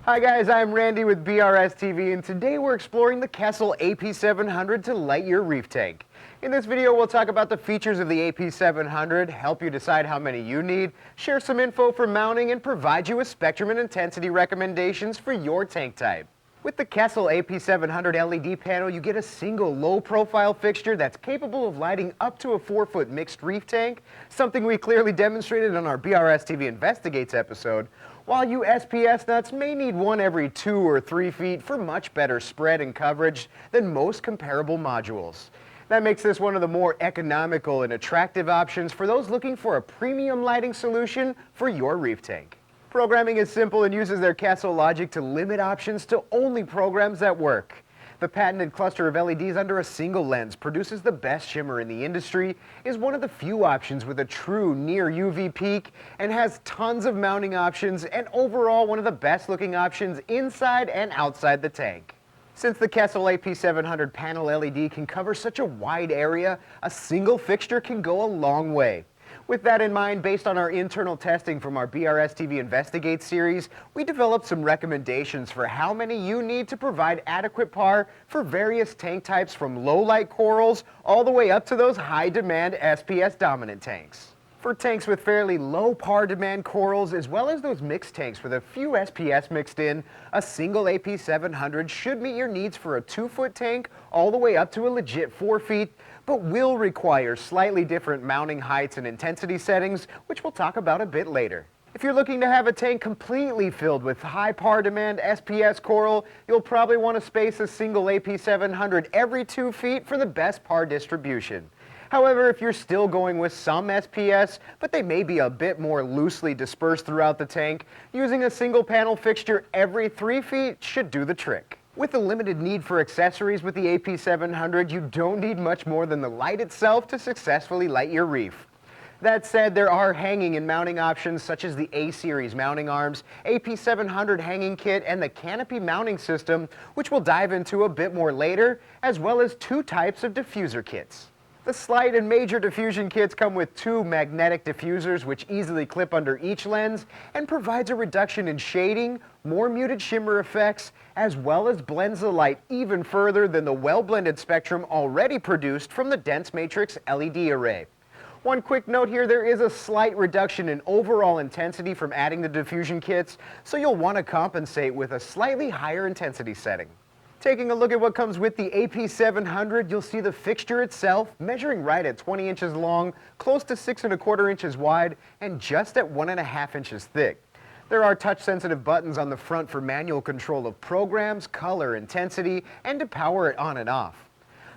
Hi guys, I'm Randy with BRStv, and today we're exploring the Kessil AP700 to light your reef tank. In this video we'll talk about the features of the AP700, help you decide how many you need, share some info for mounting, and provide you with spectrum and intensity recommendations for your tank type. With the Kessil AP700 LED panel, you get a single low-profile fixture that's capable of lighting up to a 4-foot mixed reef tank, something we clearly demonstrated on our BRStv Investigates episode, while you SPS nuts may need one every 2 or 3 feet for much better spread and coverage than most comparable modules. That makes this one of the more economical and attractive options for those looking for a premium lighting solution for your reef tank. Programming is simple and uses their Kessil logic to limit options to only programs that work. The patented cluster of LEDs under a single lens produces the best shimmer in the industry, is one of the few options with a true near UV peak, and has tons of mounting options, and overall one of the best looking options inside and outside the tank. Since the Kessil AP700 panel LED can cover such a wide area, a single fixture can go a long way. With that in mind, based on our internal testing from our BRStv Investigate series, we developed some recommendations for how many you need to provide adequate PAR for various tank types, from low light corals all the way up to those high demand SPS dominant tanks. For tanks with fairly low PAR demand corals, as well as those mixed tanks with a few SPS mixed in, a single AP700 should meet your needs for a 2-foot tank all the way up to a legit 4 feet, but will require slightly different mounting heights and intensity settings, which we'll talk about a bit later. If you're looking to have a tank completely filled with high PAR demand SPS coral, you'll probably want to space a single AP700 every 2 feet for the best PAR distribution. However, if you're still going with some SPS, but they may be a bit more loosely dispersed throughout the tank, using a single panel fixture every 3 feet should do the trick. With a limited need for accessories with the AP700, you don't need much more than the light itself to successfully light your reef. That said, there are hanging and mounting options such as the A-Series mounting arms, AP700 hanging kit, and the canopy mounting system, which we'll dive into a bit more later, as well as 2 types of diffuser kits. The slight and major diffusion kits come with 2 magnetic diffusers which easily clip under each lens and provides a reduction in shading, more muted shimmer effects, as well as blends the light even further than the well-blended spectrum already produced from the dense matrix LED array. One quick note here, there is a slight reduction in overall intensity from adding the diffusion kits, so you'll want to compensate with a slightly higher intensity setting. Taking a look at what comes with the AP700, you'll see the fixture itself measuring right at 20 inches long, close to 6¼ inches wide, and just at 1½ inches thick. There are touch-sensitive buttons on the front for manual control of programs, color, intensity, and to power it on and off.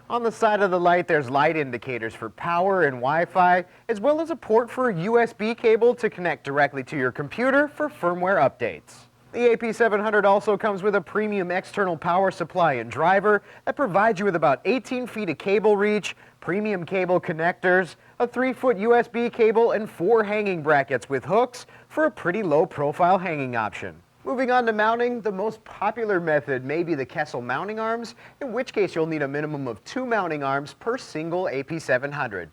On the side of the light, there's light indicators for power and Wi-Fi, as well as a port for a USB cable to connect directly to your computer for firmware updates. The AP700 also comes with a premium external power supply and driver that provides you with about 18 feet of cable reach, premium cable connectors, a 3-foot USB cable, and 4 hanging brackets with hooks for a pretty low profile hanging option. Moving on to mounting, the most popular method may be the Kessil mounting arms, in which case you'll need a minimum of 2 mounting arms per single AP700.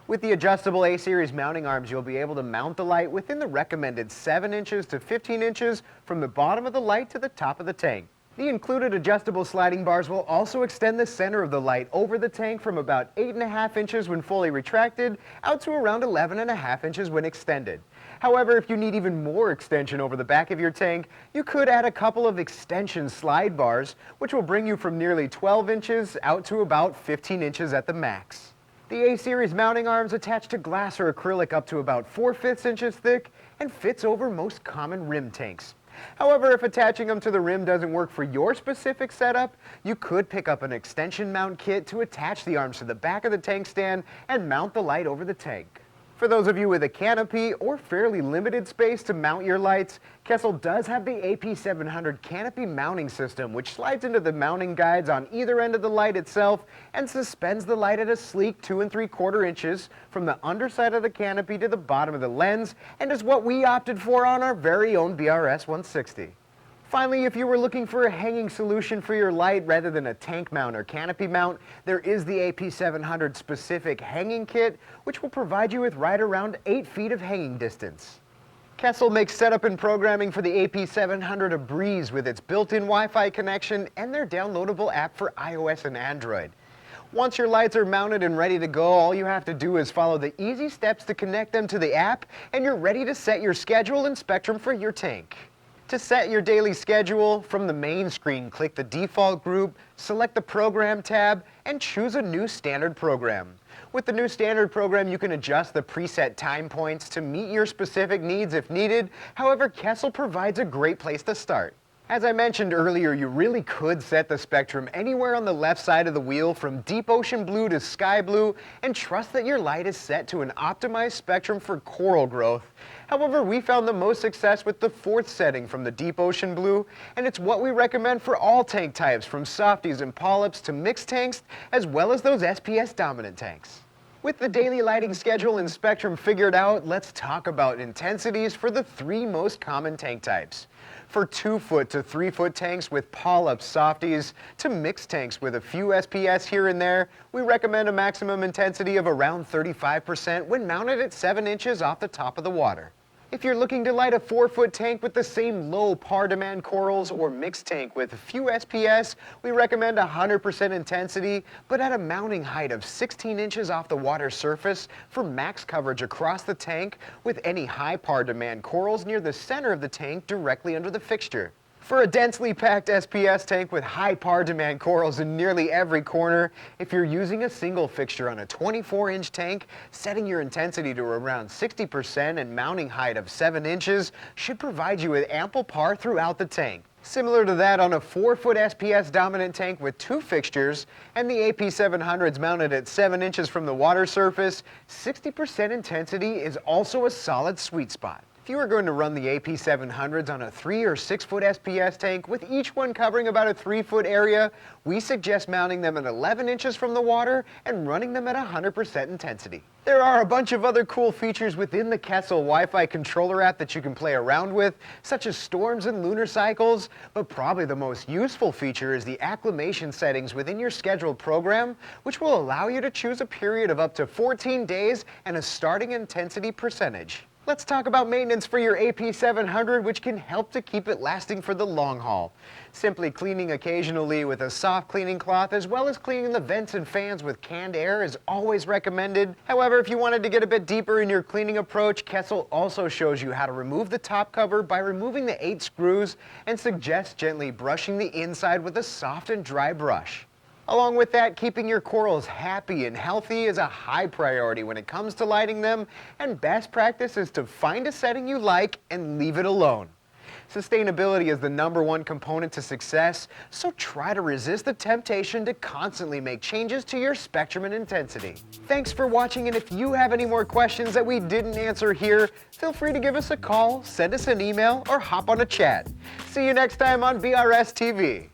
With the adjustable A-Series mounting arms, you'll be able to mount the light within the recommended 7 inches to 15 inches from the bottom of the light to the top of the tank. The included adjustable sliding bars will also extend the center of the light over the tank from about 8½ inches when fully retracted out to around 11½ inches when extended. However, if you need even more extension over the back of your tank, you could add a couple of extension slide bars, which will bring you from nearly 12 inches out to about 15 inches at the max. The A-Series mounting arms attach to glass or acrylic up to about 4/5 inches thick and fits over most common rim tanks. However, if attaching them to the rim doesn't work for your specific setup, you could pick up an extension mount kit to attach the arms to the back of the tank stand and mount the light over the tank. For those of you with a canopy or fairly limited space to mount your lights, Kessil does have the AP700 canopy mounting system, which slides into the mounting guides on either end of the light itself and suspends the light at a sleek 2 3/4 inches from the underside of the canopy to the bottom of the lens, and is what we opted for on our very own BRS 160. Finally, if you were looking for a hanging solution for your light rather than a tank mount or canopy mount, there is the AP700 specific hanging kit, which will provide you with right around 8 feet of hanging distance. Kessil makes setup and programming for the AP700 a breeze with its built-in Wi-Fi connection and their downloadable app for iOS and Android. Once your lights are mounted and ready to go, all you have to do is follow the easy steps to connect them to the app, and you're ready to set your schedule and spectrum for your tank. To set your daily schedule, from the main screen, click the default group, select the Program tab, and choose a new standard program. With the new standard program, you can adjust the preset time points to meet your specific needs if needed. However, Kessil provides a great place to start. As I mentioned earlier, you really could set the spectrum anywhere on the left side of the wheel, from deep ocean blue to sky blue, and trust that your light is set to an optimized spectrum for coral growth. However, we found the most success with the fourth setting from the deep ocean blue, and it's what we recommend for all tank types, from softies and polyps to mixed tanks, as well as those SPS dominant tanks. With the daily lighting schedule and spectrum figured out, let's talk about intensities for the three most common tank types. For 2-foot to 3-foot tanks with polyps, softies, to mixed tanks with a few SPS here and there, we recommend a maximum intensity of around 35% when mounted at 7 inches off the top of the water. If you're looking to light a 4-foot tank with the same low par demand corals or mixed tank with a few SPS, we recommend 100% intensity, but at a mounting height of 16 inches off the water surface for max coverage across the tank, with any high par demand corals near the center of the tank directly under the fixture. For a densely packed SPS tank with high par demand corals in nearly every corner, if you're using a single fixture on a 24-inch tank, setting your intensity to around 60% and mounting height of 7 inches should provide you with ample par throughout the tank. Similar to that on a 4-foot SPS dominant tank with 2 fixtures and the AP700s mounted at 7 inches from the water surface, 60% intensity is also a solid sweet spot. If you are going to run the AP700s on a 3 or 6-foot SPS tank with each one covering about a 3-foot area, we suggest mounting them at 11 inches from the water and running them at 100% intensity. There are a bunch of other cool features within the Kessil Wi-Fi controller app that you can play around with, such as storms and lunar cycles, but probably the most useful feature is the acclimation settings within your scheduled program, which will allow you to choose a period of up to 14 days and a starting intensity percentage. Let's talk about maintenance for your AP700, which can help to keep it lasting for the long haul. Simply cleaning occasionally with a soft cleaning cloth, as well as cleaning the vents and fans with canned air, is always recommended. However, if you wanted to get a bit deeper in your cleaning approach, Kessil also shows you how to remove the top cover by removing the 8 screws and suggests gently brushing the inside with a soft and dry brush. Along with that, keeping your corals happy and healthy is a high priority when it comes to lighting them, and best practice is to find a setting you like and leave it alone. Sustainability is the #1 component to success, so try to resist the temptation to constantly make changes to your spectrum and intensity. Thanks for watching, and if you have any more questions that we didn't answer here, feel free to give us a call, send us an email, or hop on a chat. See you next time on BRS TV.